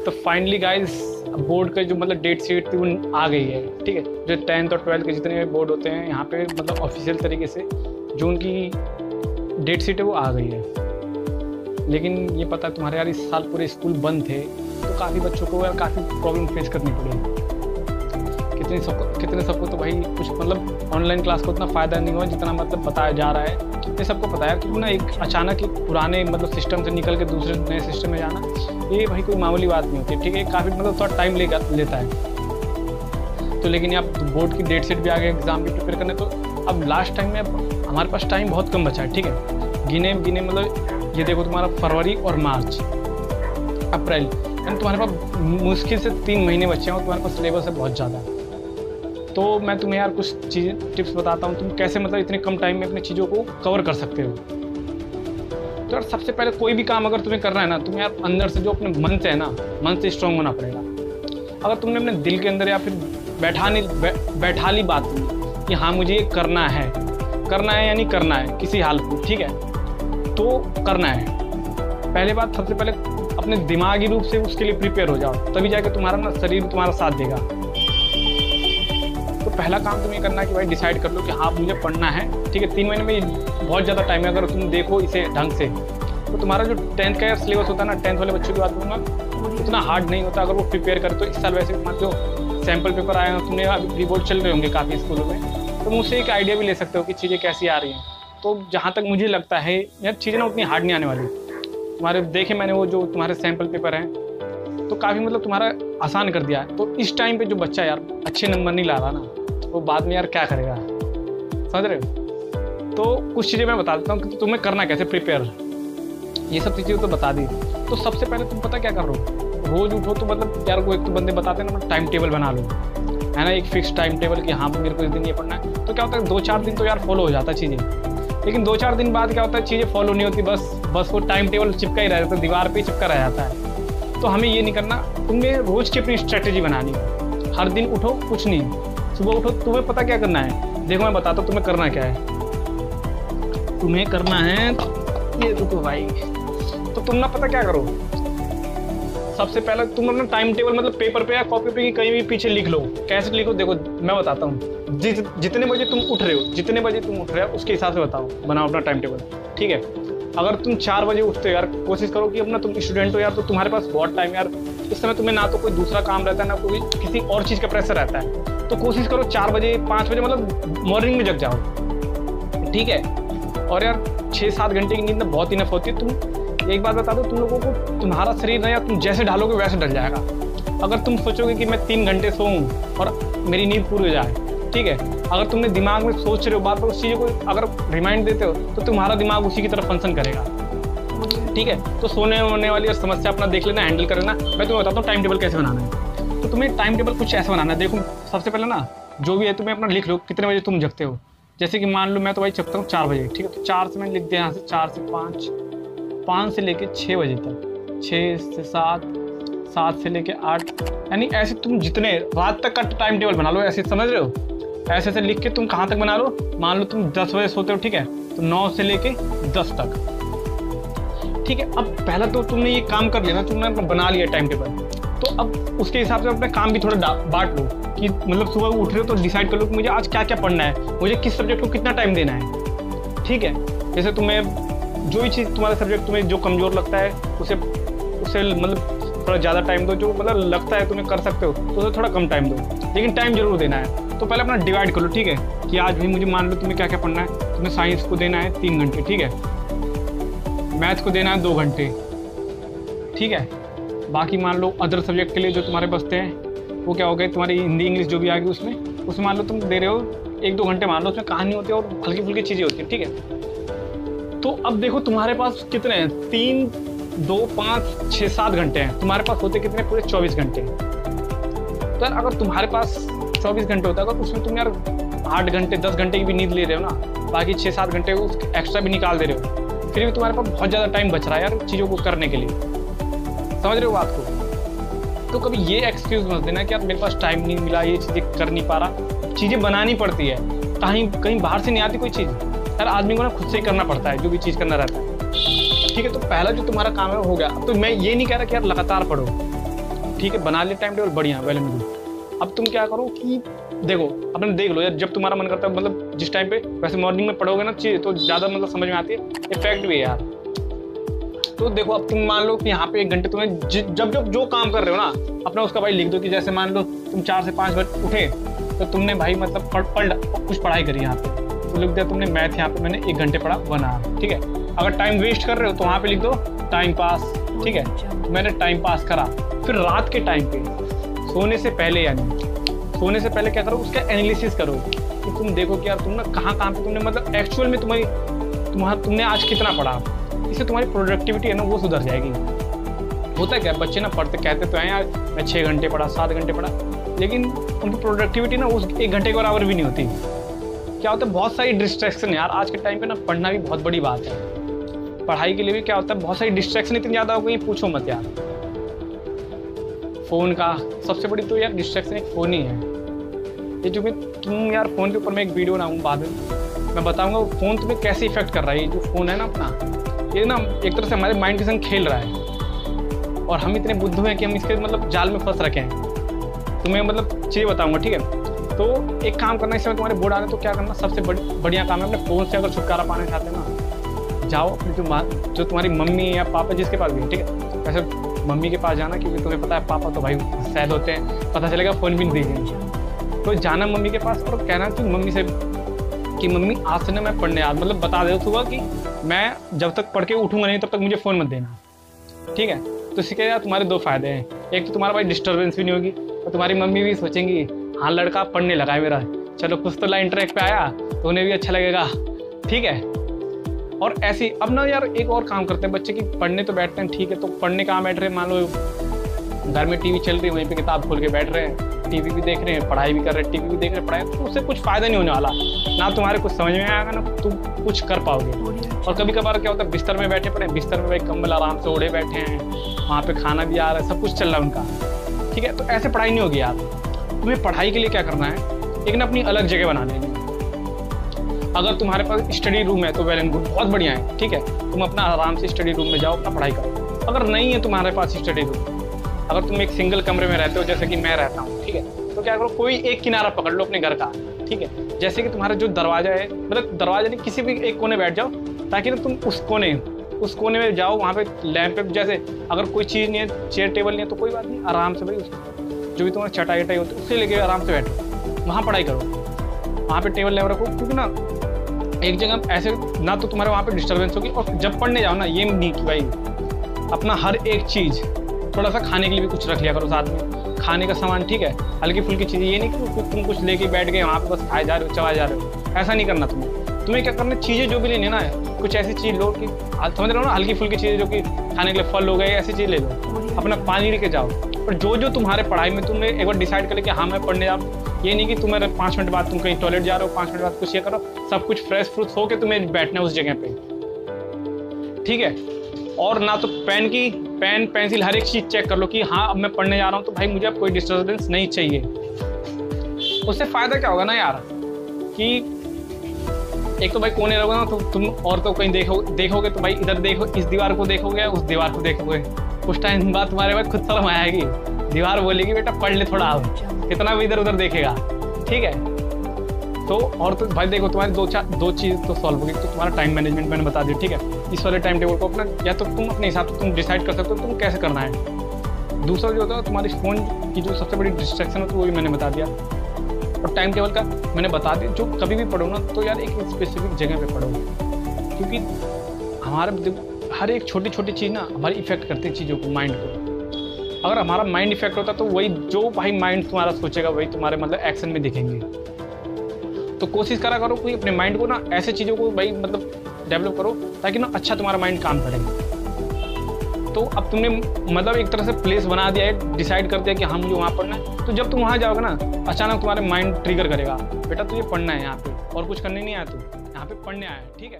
तो finally guys board का जो मतलब डेट शीट थी वो आ गई है, ठीक है। जो 10th और 12th के जितने बोर्ड होते हैं यहाँ पे मतलब ऑफिशियल तरीके से जो उनकी डेट शीट है वो आ गई है। लेकिन ये पता है तुम्हारे यार इस साल पूरे स्कूल बंद थे, तो काफ़ी बच्चों को यार काफ़ी प्रॉब्लम फेस करनी पड़ी। कितने सबको तो भाई कुछ मतलब ऑनलाइन क्लास को उतना फ़ायदा नहीं हुआ जितना मतलब बताया जा रहा है। ये सबको पता है कि ना एक अचानक एक पुराने मतलब सिस्टम से निकल के दूसरे नए सिस्टम में जाना, ये भाई कोई मामूली बात नहीं होती, ठीक है। काफ़ी मतलब थोड़ा टाइम लेता है। तो लेकिन अब बोर्ड की डेट शीट भी आ गई एग्ज़ाम की प्रिपेयर करने, तो अब लास्ट टाइम में अब हमारे पास टाइम बहुत कम बचा है, ठीक है। गिने मतलब ये देखो तुम्हारा फरवरी और मार्च, अप्रैल, यानी तुम्हारे पास मुश्किल से 3 महीने बचे हैं और तुम्हारे पास सिलेबस है बहुत ज़्यादा। तो मैं तुम्हें यार कुछ चीज़ें टिप्स बताता हूँ, तुम कैसे मतलब इतने कम टाइम में अपनी चीज़ों को कवर कर सकते हो। तो यार सबसे पहले कोई भी काम अगर तुम्हें करना है ना, तुम्हें यार अंदर से जो अपने मन से है ना, मन से स्ट्रॉन्ग होना पड़ेगा। अगर तुमने अपने दिल के अंदर या फिर बैठा ली बात कि हाँ मुझे ये करना है यानी करना है किसी हाल को, ठीक है, तो करना है। पहले बात सबसे पहले अपने दिमागी रूप से उसके लिए प्रिपेयर हो जाओ, तभी जाके तुम्हारा ना शरीर तुम्हारा साथ देगा। तो पहला काम तुम्हें करना है कि भाई डिसाइड कर लो कि हाँ मुझे पढ़ना है, ठीक है। 3 महीने में बहुत ज़्यादा टाइम है। अगर तुम देखो इसे ढंग से तो तुम्हारा जो 10th का सिलेबस होता है ना, 10th वाले बच्चों की बात करूँगा, उतना हार्ड नहीं होता अगर वो प्रिपेयर करे। तो इस साल वैसे तुम्हारे जो सैम्पल पेपर आए हैं, तुमने अभी प्री बोर्ड चल रहे होंगे काफ़ी स्कूलों में, तो मुझसे एक आइडिया भी ले सकते हो कि चीज़ें कैसी आ रही हैं। तो जहाँ तक मुझे लगता है यार चीज़ें ना उतनी हार्ड नहीं आने वाली। तुम्हारे देखे मैंने वो जो तुम्हारे सैम्पल पेपर हैं, तो काफ़ी मतलब तुम्हारा आसान कर दिया है। तो इस टाइम पे जो बच्चा यार अच्छे नंबर नहीं ला रहा ना, वो बाद में यार क्या करेगा, समझ रहे हो। तो कुछ चीज़ें मैं बता देता हूँ कि तुम्हें करना कैसे प्रिपेयर, ये सब चीज़ें तो बता दी। तो सबसे पहले तुम पता क्या करो, रोज़ उठो तो मतलब यार को एक तो बंदे बताते हैं ना, टाइम टेबल बना लो, है ना, एक फिक्स टाइम टेबल कि हाँ मेरे को इस दिन ये पढ़ना है। तो क्या होता है 2-4 दिन तो यार फॉलो हो जाता है चीज़ें, लेकिन 2-4 दिन बाद क्या होता है चीज़ें फॉलो नहीं होती, बस वो टाइम टेबल चिपका ही रह जाता है, दीवार पे चिपका रह जाता है। तो हमें ये नहीं करना, तुम्हें रोज़ की अपनी स्ट्रेटेजी बनानी है। हर दिन उठो, कुछ नहीं, सुबह उठो, तुम्हें पता क्या करना है, देखो मैं बताता हूँ तुम्हें करना क्या है। तुम्हें करना है ये, रुको भाई, तो तुम ना पता क्या करो, सबसे पहले तुम अपना टाइम टेबल मतलब पेपर पे या कॉपी पे कहीं भी पीछे लिख लो। कैसे लिखो देखो मैं बताता हूँ, जितने बजे तुम उठ रहे हो उसके हिसाब से बनाओ अपना टाइम टेबल, ठीक है। अगर तुम 4 बजे उठते हो यार, कोशिश करो कि अपना तुम स्टूडेंट हो यार, तो तुम्हारे पास बहुत टाइम यार, इस समय तुम्हें ना तो कोई दूसरा काम रहता है ना कोई किसी और चीज़ का प्रेशर रहता है। तो कोशिश करो 4 बजे 5 बजे मतलब मॉर्निंग में जग जाओ, ठीक है। और यार 6-7 घंटे की नींद बहुत इनफ होती है। तुम एक बात बता दो, तुम लोगों को तुम्हारा शरीर ना यार तुम जैसे ढालोगे वैसे ढल जाएगा। अगर तुम सोचोगे कि मैं 3 घंटे सोऊं और मेरी नींद पूरी हो जाए, ठीक है, अगर तुमने दिमाग में सोच रहे हो बार बार उस चीज़ को, अगर रिमाइंड देते हो तो तुम्हारा दिमाग उसी की तरफ फंक्शन करेगा, ठीक है। तो सोने होने वाली समस्या अपना देख लेना, हैंडल कर लेना। मैं तुम्हें बताता हूँ टाइम टेबल कैसे बनाना है। तो तुम्हें टाइम टेबल कुछ ऐसा बनाना है, देखो सबसे पहले ना जो भी है तुम्हें अपना लिख लो कितने बजे तुम जगते हो। जैसे कि मान लो मैं तो भाई जगता हूँ 4 बजे, ठीक है, तो 4 से मैंने लिख दिया यहाँ से 4 से 5, 5 से लेके 6 बजे तक, 6 से 7, 7 से लेके 8, यानी ऐसे तुम जितने रात तक का टाइम टेबल बना लो, ऐसे समझ रहे हो, ऐसे से लिख के तुम कहाँ तक बना लो। मान लो तुम 10 बजे सोते हो, ठीक है, तो 9 से लेके 10 तक, ठीक है। अब पहला तो तुमने ये काम कर लिया ना, तुमने बना लिया टाइम टेबल, तो अब उसके हिसाब से अपने काम भी थोड़ा बांट लो कि मतलब सुबह उठ रहे हो तो डिसाइड कर लो कि मुझे आज क्या क्या पढ़ना है, मुझे किस सब्जेक्ट को कितना टाइम देना है, ठीक है। जैसे तुम्हें जो भी चीज़ तुम्हारा सब्जेक्ट तुम्हें जो कमज़ोर लगता है उसे मतलब थोड़ा ज़्यादा टाइम दो, जो मतलब लगता है तुम्हें कर सकते हो तो उसे थोड़ा कम टाइम दो, लेकिन टाइम जरूर देना है। तो पहले अपना डिवाइड कर लो, ठीक है, कि आज भी मुझे मान लो तुम्हें क्या क्या पढ़ना है। तुम्हें साइंस को देना है 3 घंटे, ठीक है, मैथ को देना है 2 घंटे, ठीक है। बाकी मान लो अदर सब्जेक्ट के लिए जो तुम्हारे बचते हैं वो क्या हो गए, तुम्हारी हिंदी इंग्लिश जो भी आ गई उसमें मान लो तुम दे रहे हो 1-2 घंटे, मान लो उसमें कहानी होती है और हल्की फुल्की चीज़ें होती हैं, ठीक है। तो अब देखो तुम्हारे पास कितने हैं, 3, 2, 5, 6, 7 घंटे हैं, तुम्हारे पास होते कितने, पूरे 24 घंटे। तो यार अगर तुम्हारे पास 24 घंटे होता है, अगर उसमें तुम यार 8 घंटे 10 घंटे की भी नींद ले रहे हो ना, बाकी 6-7 घंटे एक्स्ट्रा भी निकाल दे रहे हो, फिर भी तुम्हारे पास बहुत ज़्यादा टाइम बच रहा है यार चीज़ों को करने के लिए, समझ रहे हो बात को। तो कभी ये एक्सक्यूज़ मत देना कि यार मेरे पास टाइम नहीं मिला, ये चीज़ें कर नहीं पा रहा। चीज़ें बनानी पड़ती है, कहीं बाहर से नहीं आती कोई चीज़ यार, आदमी को ना खुद से ही करना पड़ता है जो भी चीज़ करना रहता है, ठीक है। तो पहला जो तुम्हारा काम है हो गया। तो मैं ये नहीं कह रहा कि यार लगातार पढ़ो, ठीक है, बना लिया टाइम टेबल, बढ़िया, वेल एंड गुड। अब तुम क्या करो कि देखो, अपने देख लो यार, जब तुम्हारा मन करता है, मतलब जिस टाइम पे, वैसे मॉर्निंग में पढ़ोगे ना चीज़ तो ज़्यादा मतलब समझ में आती है, इफेक्ट भी है यार। तो देखो, अब तुम मान लो कि यहाँ पे 1 घंटे तुम्हें जब जब जो काम कर रहे हो ना अपना, उसका भाई लिख दो कि जैसे मान लो तुम 4 से 5 बजे उठे तो तुमने भाई मतलब कुछ पढ़ाई करी यहाँ पे, तो लिख दिया तुमने मैथ, यहाँ पे मैंने 1 घंटे पढ़ा 1 आवर, ठीक है। अगर टाइम वेस्ट कर रहे हो तो वहाँ पे लिख दो टाइम पास, ठीक है, मैंने टाइम पास करा। फिर रात के टाइम पे सोने से पहले, यानी सोने से पहले क्या करो, उसका एनालिसिस करो कि तुम देखो कि यार तुम ना कहाँ पे तुमने मतलब एक्चुअल में तुमने आज कितना पढ़ा। इससे तुम्हारी प्रोडक्टिविटी है ना वो सुधर जाएगी। होता है क्या, बच्चे ना पढ़ते कहते तो हैं यार मैं 6 घंटे पढ़ा, 7 घंटे पढ़ा, लेकिन उनकी प्रोडक्टिविटी ना उस 1 घंटे के बराबर भी नहीं होती। क्या होता है, बहुत सारी डिस्ट्रैक्शन है यार आज के टाइम पे ना, पढ़ना भी बहुत बड़ी बात है। पढ़ाई के लिए भी क्या होता है, बहुत सारी डिस्ट्रैक्शन इतनी ज़्यादा हो गई, पूछो मत यार। फ़ोन का सबसे बड़ी तो यार डिस्ट्रैक्शन एक फ़ोन ही है। ये जो तुम यार फ़ोन के ऊपर मैं एक वीडियो बनाऊँ बाद में, मैं बताऊँगा फ़ोन तुम्हें कैसे इफेक्ट कर रहा है। ये जो फ़ोन है ना अपना, ये ना एक तरह से हमारे माइंड के संग खेल रहा है, और हम इतने बुद्धू हैं कि हम इसके मतलब जाल में फंस रखे हैं। तुम्हें मतलब चीज़ें बताऊँगा, ठीक है। तो एक काम करना, इस समय तुम्हारे बोर्ड आ रहे तो क्या करना, सबसे बढ़िया काम है, अपने फ़ोन से अगर छुटकारा पाना चाहते हैं ना, जाओ अपनी जो तुम्हारी मम्मी या पापा जिसके पास भी है, ठीक है, वैसे मम्मी के पास जाना, क्योंकि तुम्हें पता है पापा तो भाई सैड होते हैं, पता चलेगा फ़ोन भी नहीं देंगे। तो जाना मम्मी के पास और कहना कि मम्मी से कि मम्मी आज से ना मैं पढ़ने आज मतलब बता दो सुबह कि मैं जब तक पढ़ के उठूंगा नहीं तब तक मुझे फ़ोन मत देना, ठीक है। तो इससे क्या यार तुम्हारे 2 फायदे हैं, एक तो तुम्हारा भाई डिस्टर्बेंस भी नहीं होगी, और तुम्हारी मम्मी भी सोचेंगी हाँ लड़का पढ़ने लगा है मेरा, चलो कुछ तो लाइन ट्रैक पे आया, तो उन्हें भी अच्छा लगेगा, ठीक है। और ऐसी अब ना यार एक और काम करते हैं बच्चे की, पढ़ने तो बैठते हैं, ठीक है, तो पढ़ने कहाँ बैठ रहे हैं, मान लो घर में टीवी चल रही है, वहीं पे किताब खोल के बैठ रहे हैं, टीवी भी देख रहे हैं, पढ़ाई भी कर रहे हैं, टीवी भी देख रहे हैं, पढ़ाई, तो उससे कुछ फ़ायदा नहीं होने वाला, ना तुम्हारे कुछ समझ में आएगा, ना तुम कुछ कर पाओगे। और कभी कभार क्या होता है, बिस्तर में बैठे पड़े, बिस्तर में भाई कंबल आराम से ओढ़े बैठे हैं, वहाँ पे खाना भी आ रहा है, सब कुछ चल रहा है उनका, ठीक है। तो ऐसे पढ़ाई नहीं होगी यार। तुम्हें पढ़ाई के लिए क्या करना है, एक ना अपनी अलग जगह बना लेनी है। अगर तुम्हारे पास स्टडी रूम है तो वेल एंड गुड, बहुत बढ़िया है, ठीक है, तुम अपना आराम से स्टडी रूम में जाओ, अपना पढ़ाई करो। अगर नहीं है तुम्हारे पास स्टडी रूम, अगर तुम एक सिंगल कमरे में रहते हो जैसे कि मैं रहता हूँ, ठीक है, तो क्या करो, कोई एक किनारा पकड़ लो अपने घर का, ठीक है, जैसे कि तुम्हारा जो दरवाजा है, मतलब दरवाजा नहीं, किसी भी एक कोने बैठ जाओ, ताकि ना तुम उस कोने में जाओ, वहाँ पे लैंप पे, जैसे अगर कोई चीज़ नहीं है, चेयर टेबल नहीं है तो कोई बात नहीं, आराम से भाई जो भी तुम्हारा चटाई होती है उससे लेके आराम से बैठो, वहाँ पढ़ाई करो, वहाँ पे टेबल लैंप रखो, क्योंकि ना एक जगह ऐसे ना तो तुम्हारे वहाँ पे डिस्टर्बेंस होगी, और जब पढ़ने जाओ ना, ये नहीं कि भाई अपना हर एक चीज़, थोड़ा सा खाने के लिए भी कुछ रख लिया करो साथ में, खाने का सामान, ठीक है, हल्की फुल्की चीज़ें, ये नहीं कि तुम कुछ लेके बैठ गए वहाँ पे बस खाए जा रहे हो, चबाए जा रहे हो, ऐसा नहीं करना। तुम्हें क्या करना, चीज़ें जो भी लेनी है ना, कुछ ऐसी चीज़ लो कि समझ रहे हो ना, हल्की फुल्की चीज़ें जो कि खाने के लिए, फल हो गए, ऐसी चीज़ ले लो, अपना पानी लेके जाओ। और जो तुम्हारे पढ़ाई में तुमने एक बार डिसाइड कर लिया कि हाँ मैं पढ़ने जाऊँ, ये नहीं कि तुम्हारे 5 मिनट बाद तुम कहीं टॉयलेट जा रहे हो, 5 मिनट बाद कुछ ये करो, सब कुछ फ्रेश फ्रूट हो के तुम्हें बैठना है उस जगह पे, ठीक है। और ना तो पेन पेंसिल हर एक चीज़ चेक कर लो कि हाँ अब मैं पढ़ने जा रहा हूँ तो भाई मुझे अब कोई डिस्टर्बेंस नहीं चाहिए। उससे फ़ायदा क्या होगा ना यार, कि एक तो भाई कोने रहोगे ना तो तुम और तो कहीं देखोगे तो भाई इधर देखो, इस दीवार को देखोगे, उस दीवार को देखोगे, कुछ टाइम बाद तुम्हारे भाई खुद शर्म आएगी, दीवार बोलेगी बेटा पढ़ ले थोड़ा, अब कितना भी इधर उधर देखेगा, ठीक है। तो और तो भाई देखो तुम्हारी दो चीज़ तो सॉल्व होगी, तो तुम्हारा टाइम मैनेजमेंट मैंने बता दिया, ठीक है। इस वाले टाइम टेबल को अपना या तो तुम अपने हिसाब से तुम डिसाइड कर सकते हो तुम कैसे करना है। दूसरा जो होता है तुम्हारी फ़ोन की जो सबसे बड़ी डिस्ट्रैक्शन है तो वो भी मैंने बता दिया, और टाइम टेबल का मैंने बता दिया। जो कभी भी पढ़ो ना तो यार एक स्पेसिफिक जगह पे पढ़ो, क्योंकि हमारे हर एक छोटी छोटी चीज़ ना हमारी इफेक्ट करती है चीज़ों को, माइंड को। अगर हमारा माइंड इफेक्ट होता तो वही जो भाई माइंड तुम्हारा सोचेगा वही तुम्हारे मतलब एक्शन में दिखेंगे। तो कोशिश करा करो कोई अपने माइंड को ना ऐसे चीज़ों को भाई मतलब डेवलप करो ताकि ना अच्छा तुम्हारा माइंड काम करे। तो अब तुमने मतलब एक तरह से प्लेस बना दिया है, डिसाइड कर दिया कि हाँ मुझे वहाँ पढ़ना है, तो जब तुम वहाँ जाओगे ना अचानक तुम्हारे माइंड ट्रिगर करेगा, बेटा तुझे पढ़ना है यहाँ पे और कुछ करने नहीं आया, तू यहाँ पे पढ़ने आया है, ठीक है।